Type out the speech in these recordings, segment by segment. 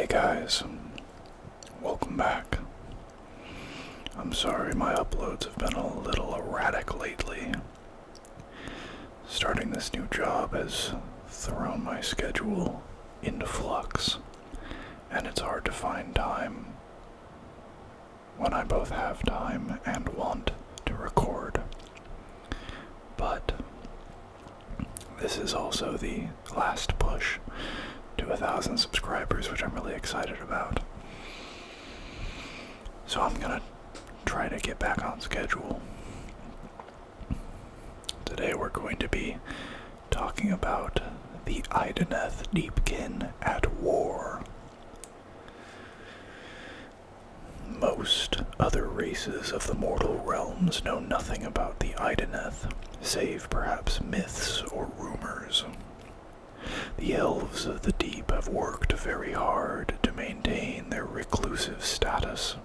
Hey guys, welcome back. I'm sorry my uploads have been a little erratic lately. Starting this new job has thrown my schedule into flux, and it's hard to find time when I both have time and want to record. But this is also the last push to 1,000 subscribers, which I'm really excited about. So I'm gonna try to get back on schedule. Today we're going to be talking about the Idoneth Deepkin at war. Most other races of the mortal realms know nothing about the Idoneth, save perhaps myths or rumors. The elves of the deep have worked very hard to maintain their reclusive status,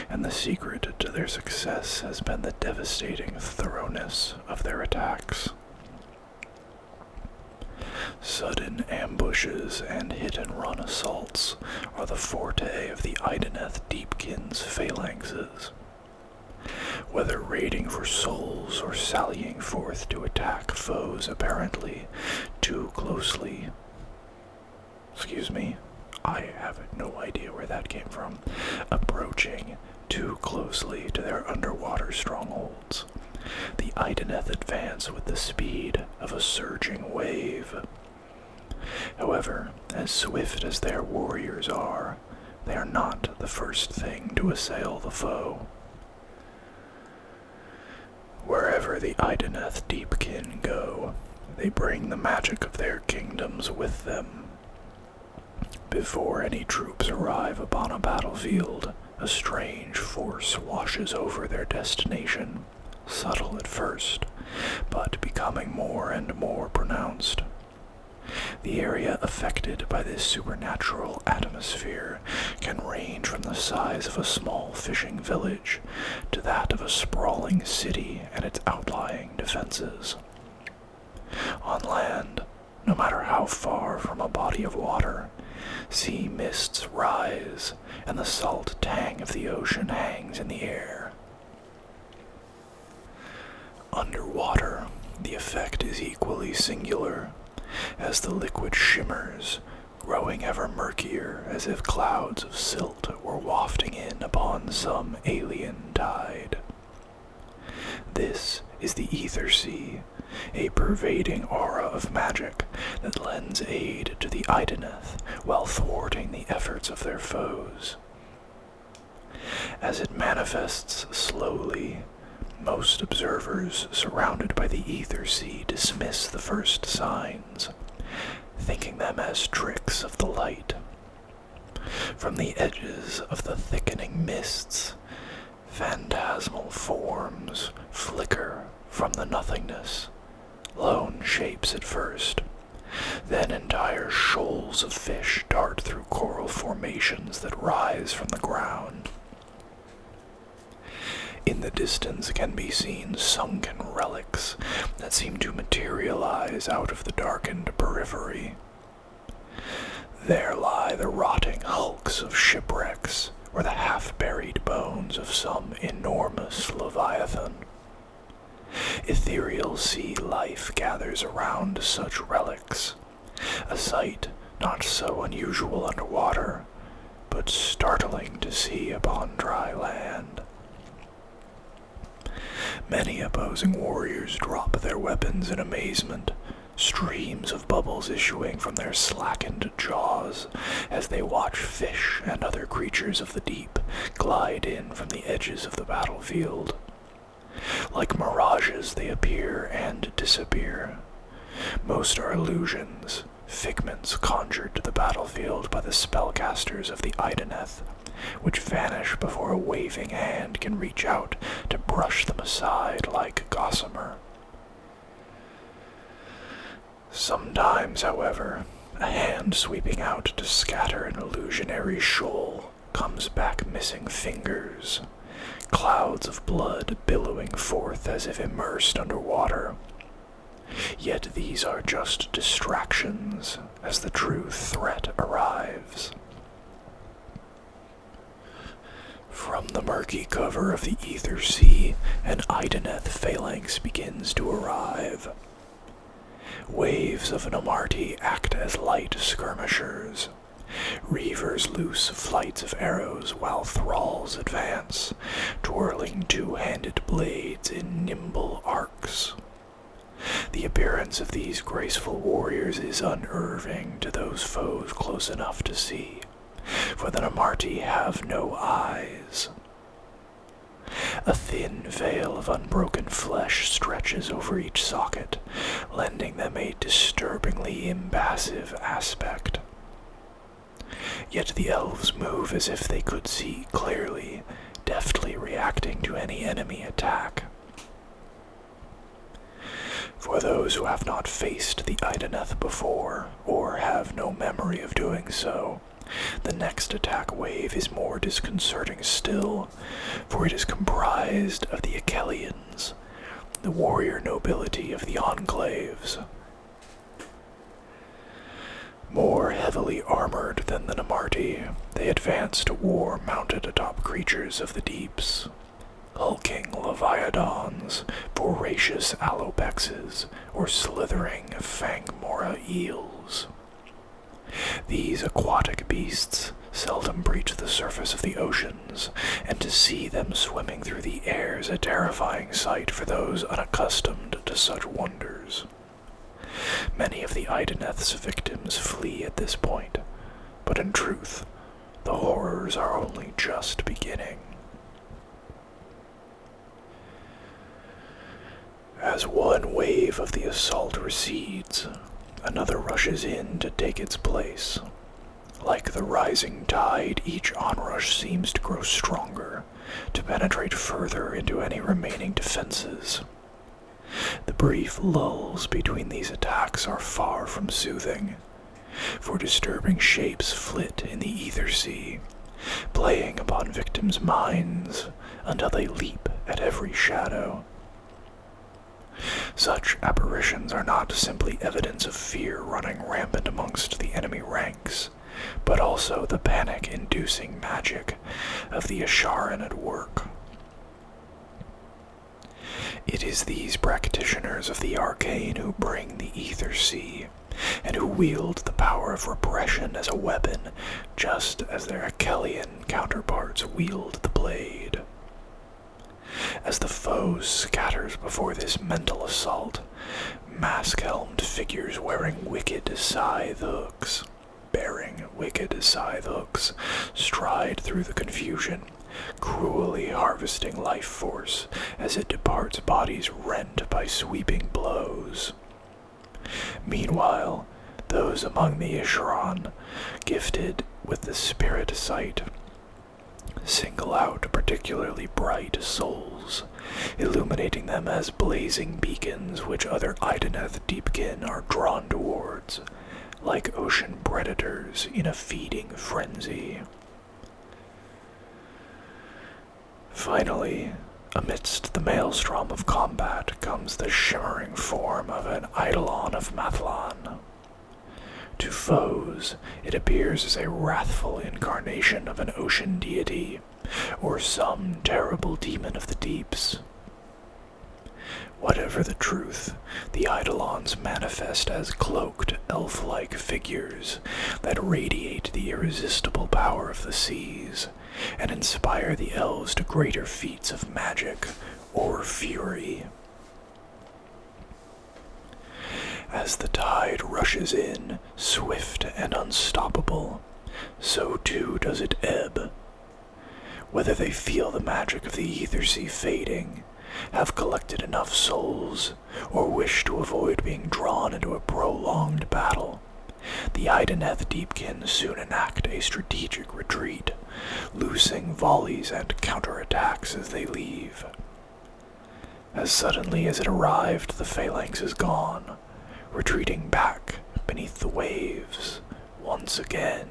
and the secret to their success has been the devastating thoroughness of their attacks. Sudden ambushes and hit-and-run assaults are the forte of the Idoneth Deepkin's phalanxes. Whether raiding for souls or sallying forth to attack foes apparently too closely. I have no idea where that came from. Approaching too closely to their underwater strongholds, the Idoneth advance with the speed of a surging wave. However, as swift as their warriors are, they are not the first thing to assail the foe. Wherever the Idoneth Deepkin go, they bring the magic of their kingdoms with them. Before any troops arrive upon a battlefield, a strange force washes over their destination, subtle at first, but becoming more and more pronounced. The area affected by this supernatural atmosphere can range from the size of a small fishing village to that of a sprawling city and its outlying defenses. On land, no matter how far from a body of water, sea mists rise and the salt tang of the ocean hangs in the air. Underwater, the effect is equally singular, as the liquid shimmers, growing ever murkier as if clouds of silt were wafting in upon some alien tide. This is the ethersea, a pervading aura of magic that lends aid to the Idoneth while thwarting the efforts of their foes. As it manifests slowly, most observers surrounded by the ethersea dismiss the first signs, thinking them as tricks of the light. From the edges of the thickening mists, phantasmal forms flicker from the nothingness, lone shapes at first. Then entire shoals of fish dart through coral formations that rise from the ground. In the distance can be seen sunken relics that seem to materialize out of the darkened periphery. There lie the rotting hulks of shipwrecks, or the half-buried bones of some enormous leviathan. Ethereal sea life gathers around such relics, a sight not so unusual underwater, but startling to see upon dry land. Many opposing warriors drop their weapons in amazement, streams of bubbles issuing from their slackened jaws as they watch fish and other creatures of the deep glide in from the edges of the battlefield. Like mirages they appear and disappear. Most are illusions, figments conjured to the battlefield by the spellcasters of the Idoneth, which vanish before a waving hand can reach out to brush them aside like gossamer. Sometimes, however, a hand sweeping out to scatter an illusionary shoal comes back missing fingers, clouds of blood billowing forth as if immersed underwater. Yet these are just distractions as the true threat arrives. murky cover of the ethersea, an Idoneth phalanx begins to arrive. Waves of Namarti act as light skirmishers. Reavers loose flights of arrows while thralls advance, twirling two-handed blades in nimble arcs. The appearance of these graceful warriors is unnerving to those foes close enough to see, for the Namarti have no eyes. A thin veil of unbroken flesh stretches over each socket, lending them a disturbingly impassive aspect. Yet the elves move as if they could see clearly, deftly reacting to any enemy attack. For those who have not faced the Idoneth before, or have no memory of doing so, the next attack wave is more disconcerting still, for it is comprised of the Achelians, the warrior nobility of the enclaves. More heavily armored than the Namarti, they advance to war mounted atop creatures of the deeps. Hulking leviathans, voracious alopexes, or slithering fangmora eels. These aquatic beasts seldom breach the surface of the oceans, and to see them swimming through the air is a terrifying sight for those unaccustomed to such wonders. Many of the Idoneth's victims flee at this point, but in truth, the horrors are only just beginning. As one wave of the assault recedes, another rushes in to take its place. Like the rising tide, each onrush seems to grow stronger, to penetrate further into any remaining defenses. The brief lulls between these attacks are far from soothing, for disturbing shapes flit in the ethersea, playing upon victims' minds until they leap at every shadow. Such apparitions are not simply evidence of fear running rampant amongst the enemy ranks, but also the panic-inducing magic of the Asharan at work. It is these practitioners of the arcane who bring the ethersea, and who wield the power of repression as a weapon, just as their Achelian counterparts wield the blade. As the foe scatters before this mental assault, mask-helmed figures bearing wicked scythe hooks, stride through the confusion, cruelly harvesting life force as it departs bodies rent by sweeping blows. Meanwhile, those among the Isharan, gifted with the spirit sight, single out particularly bright souls, illuminating them as blazing beacons which other Idoneth Deepkin are drawn towards, like ocean predators in a feeding frenzy. Finally, amidst the maelstrom of combat comes the shimmering form of an Eidolon of Mathlan. To foes, it appears as a wrathful incarnation of an ocean deity, or some terrible demon of the deeps. Whatever the truth, the Eidolons manifest as cloaked, elf-like figures that radiate the irresistible power of the seas, and inspire the elves to greater feats of magic or fury. As the tide rushes in, swift and unstoppable, so too does it ebb. Whether they feel the magic of the ethersea fading, have collected enough souls, or wish to avoid being drawn into a prolonged battle, the Idoneth Deepkin soon enact a strategic retreat, loosing volleys and counterattacks as they leave. As suddenly as it arrived, the phalanx is gone, retreating back beneath the waves once again.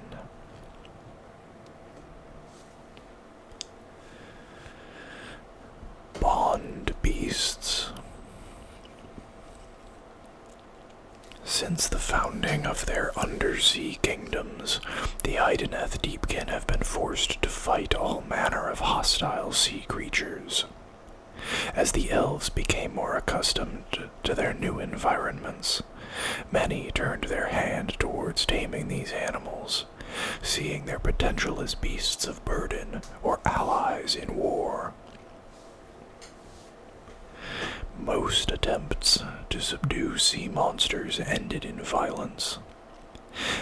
Bond beasts. Since the founding of of their undersea kingdoms, the Idoneth Deepkin have been forced to fight all manner of hostile sea creatures. As the elves became more accustomed to their new environments, many turned their hand towards taming these animals, seeing their potential as beasts of burden or allies in war. Most attempts to subdue sea monsters ended in violence.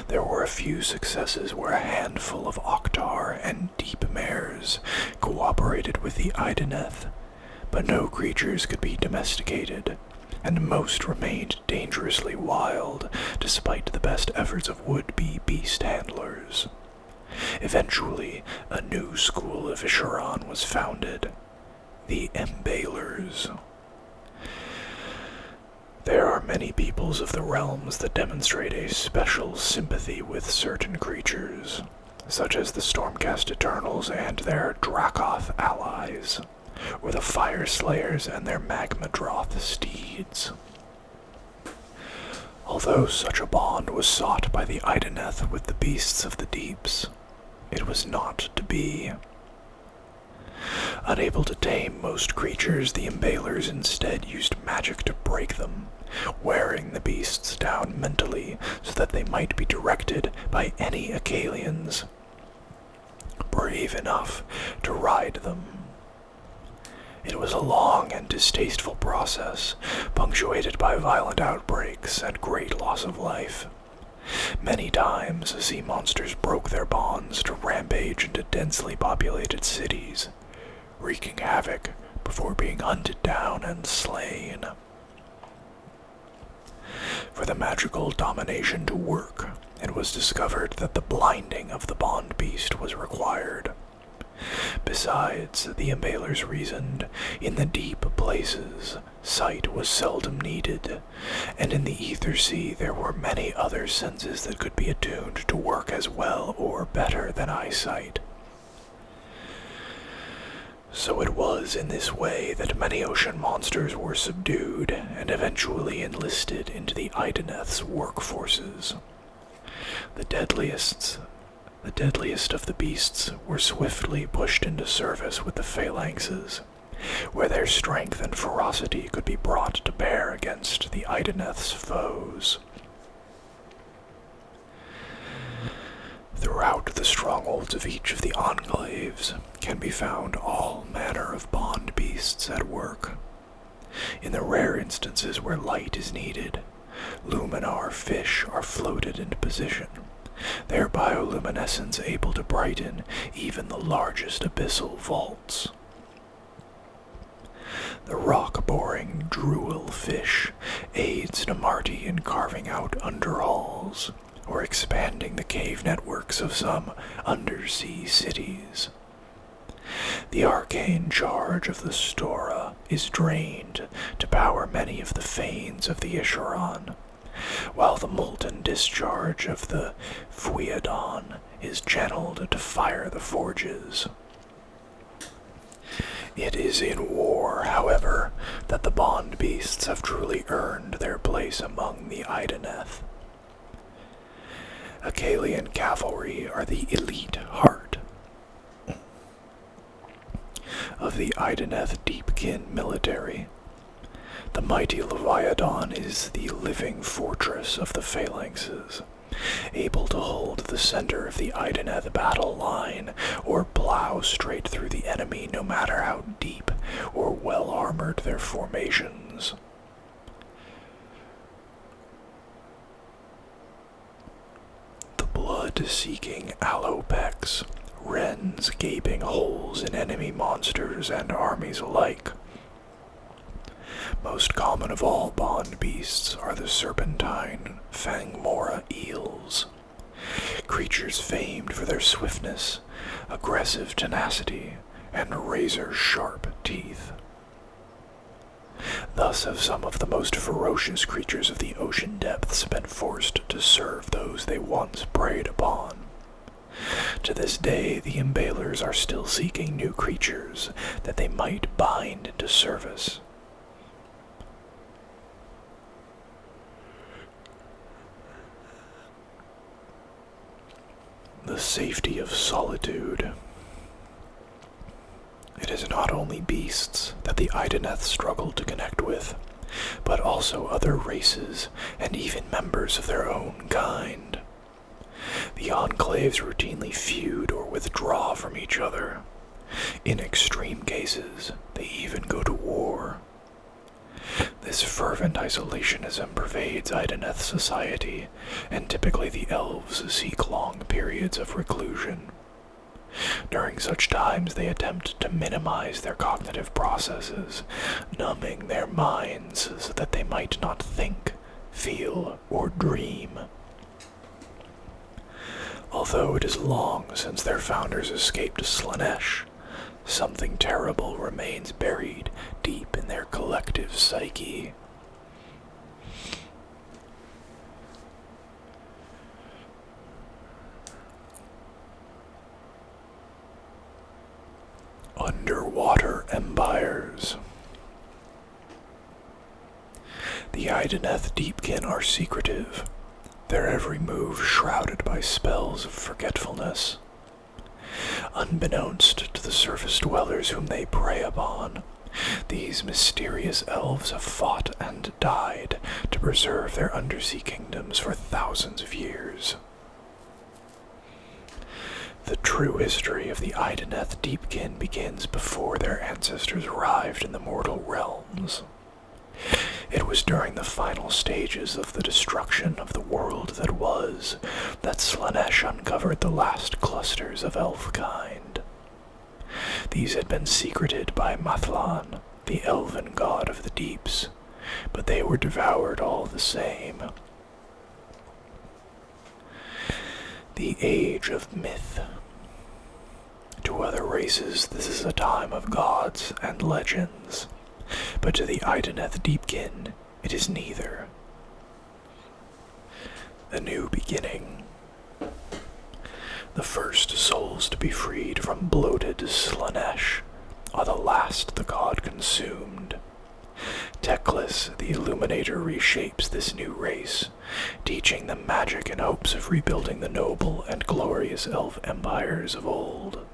There were a few successes where a handful of Oktar and deep mares cooperated with the Idoneth, but no creatures could be domesticated, and most remained dangerously wild despite the best efforts of would-be beast handlers. Eventually, a new school of Isharan was founded, the Embalers. There are many peoples of the realms that demonstrate a special sympathy with certain creatures, such as the Stormcast Eternals and their Dracoth allies, or the Fire Slayers and their Magmadroth steeds. Although such a bond was sought by the Idoneth with the beasts of the deeps, it was not to be. Unable to tame most creatures, the Embalers instead used magic to break them, wearing the beasts down mentally so that they might be directed by any Acalians brave enough to ride them. It was a long and distasteful process, punctuated by violent outbreaks and great loss of life. Many times, sea monsters broke their bonds to rampage into densely populated cities, wreaking havoc before being hunted down and slain. For the magical domination to work, it was discovered that the blinding of the bond beast was required. Besides, the Embalers reasoned, in the deep places, sight was seldom needed, and in the ethersea there were many other senses that could be attuned to work as well or better than eyesight. So it was in this way that many ocean monsters were subdued and eventually enlisted into the Idoneth's workforces. The deadliest of the beasts were swiftly pushed into service with the phalanxes, where their strength and ferocity could be brought to bear against the Idoneth's foes. Throughout the strongholds of each of the enclaves can be found all manner of bond beasts at work. In the rare instances where light is needed, luminar fish are floated into position, their bioluminescence able to brighten even the largest abyssal vaults. The rock-boring druil fish aids Namarti in carving out underhalls, or expanding the cave networks of some undersea cities. The arcane charge of the Stora is drained to power many of the fanes of the Isharan, while the molten discharge of the Fuiadon is channeled to fire the forges. It is in war, however, that the bond beasts have truly earned their place among the Idoneth. Acalian cavalry are the elite heart of the Idoneth Deepkin military. The mighty Leviathan is the living fortress of the phalanxes, able to hold the center of the Idoneth battle line or plow straight through the enemy no matter how deep or well armored their formations. Blood-seeking Alopex rends gaping holes in enemy monsters and armies alike. Most common of all bond beasts are the serpentine Fangmora eels, creatures famed for their swiftness, aggressive tenacity, and razor-sharp teeth. Thus have some of the most ferocious creatures of the ocean depths been forced to serve those they once preyed upon. To this day, the Embalers are still seeking new creatures that they might bind into service. The safety of solitude. It is not only beasts that the Idoneth struggle to connect with, but also other races and even members of their own kind. The enclaves routinely feud or withdraw from each other. In extreme cases, they even go to war. This fervent isolationism pervades Idoneth society, and typically the elves seek long periods of reclusion. During such times, they attempt to minimize their cognitive processes, numbing their minds so that they might not think, feel, or dream. Although it is long since their founders escaped Slaanesh, something terrible remains buried deep in their collective psyche. Underwater empires. The Idoneth Deepkin are secretive, their every move shrouded by spells of forgetfulness. Unbeknownst to the surface dwellers whom they prey upon, these mysterious elves have fought and died to preserve their undersea kingdoms for thousands of years. The true history of the Idoneth Deepkin begins before their ancestors arrived in the mortal realms. It was during the final stages of the destruction of the world that was that Slaanesh uncovered the last clusters of elf-kind. These had been secreted by Mathlan, the elven god of the deeps, but they were devoured all the same. The Age of Myth. To other races, this is a time of gods and legends, but to the Idoneth Deepkin, it is neither. The new beginning. The first souls to be freed from bloated Slaanesh are the last the god consumed. Teclis, the Illuminator, reshapes this new race, teaching them magic in hopes of rebuilding the noble and glorious elf empires of old.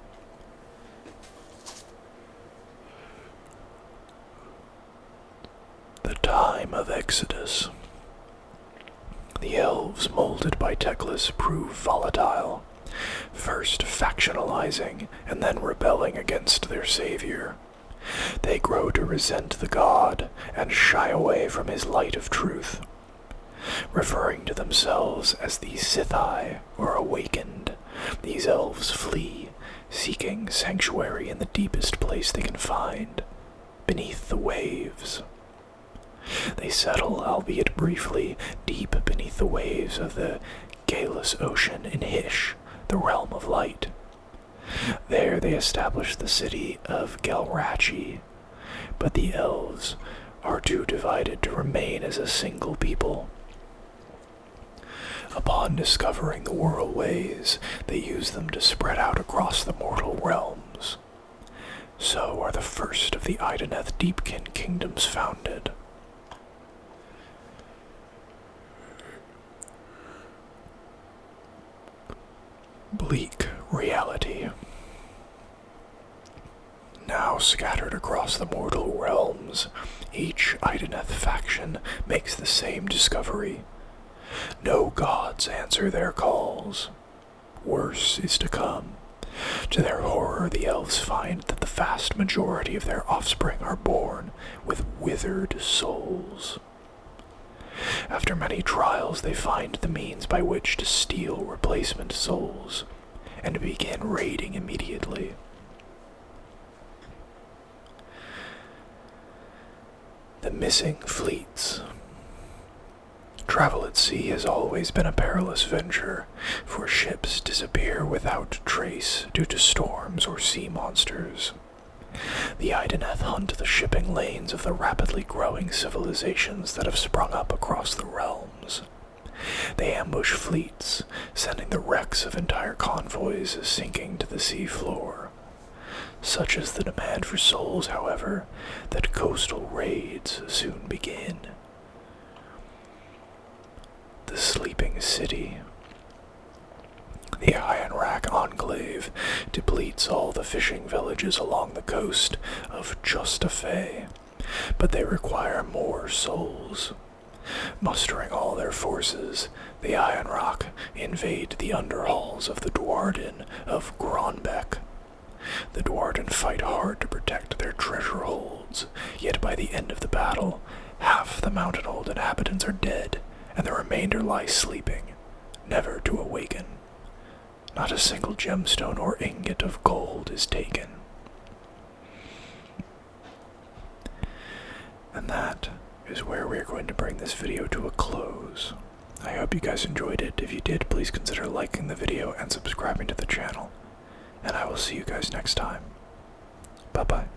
The time of Exodus. The elves molded by Teclis prove volatile, first factionalizing and then rebelling against their savior. They grow to resent the god and shy away from his light of truth. Referring to themselves as the Sithai, or Awakened, these elves flee, seeking sanctuary in the deepest place they can find, beneath the waves. They settle, albeit briefly, deep beneath the waves of the Galus Ocean in Hish, the realm of light. There they establish the city of Galrachi, but the elves are too divided to remain as a single people. Upon discovering the whirlways, they use them to spread out across the mortal realms. So are the first of the Idoneth Deepkin kingdoms founded. Bleak reality. Now scattered across the mortal realms, each Idoneth faction makes the same discovery. No gods answer their calls. Worse is to come. To their horror, the elves find that the vast majority of their offspring are born with withered souls. After many trials, they find the means by which to steal replacement souls, and begin raiding immediately. The missing fleets. Travel at sea has always been a perilous venture, for ships disappear without trace due to storms or sea monsters. The Idoneth hunt the shipping lanes of the rapidly growing civilizations that have sprung up across the realms. They ambush fleets, sending the wrecks of entire convoys sinking to the sea floor. Such is the demand for souls, however, that coastal raids soon begin. The sleeping city. The Ironrack Enclave depletes all the fishing villages along the coast of Justafe, but they require more souls. Mustering all their forces, the Ironrock invade the underhalls of the Dwarden of Gronbeck. The Dwarden fight hard to protect their treasure holds, yet by the end of the battle, half the mountain-hold inhabitants are dead, and the remainder lie sleeping, never to awaken. Not a single gemstone or ingot of gold is taken. And that is where we are going to bring this video to a close. I hope you guys enjoyed it. If you did, please consider liking the video and subscribing to the channel. And I will see you guys next time. Bye-bye.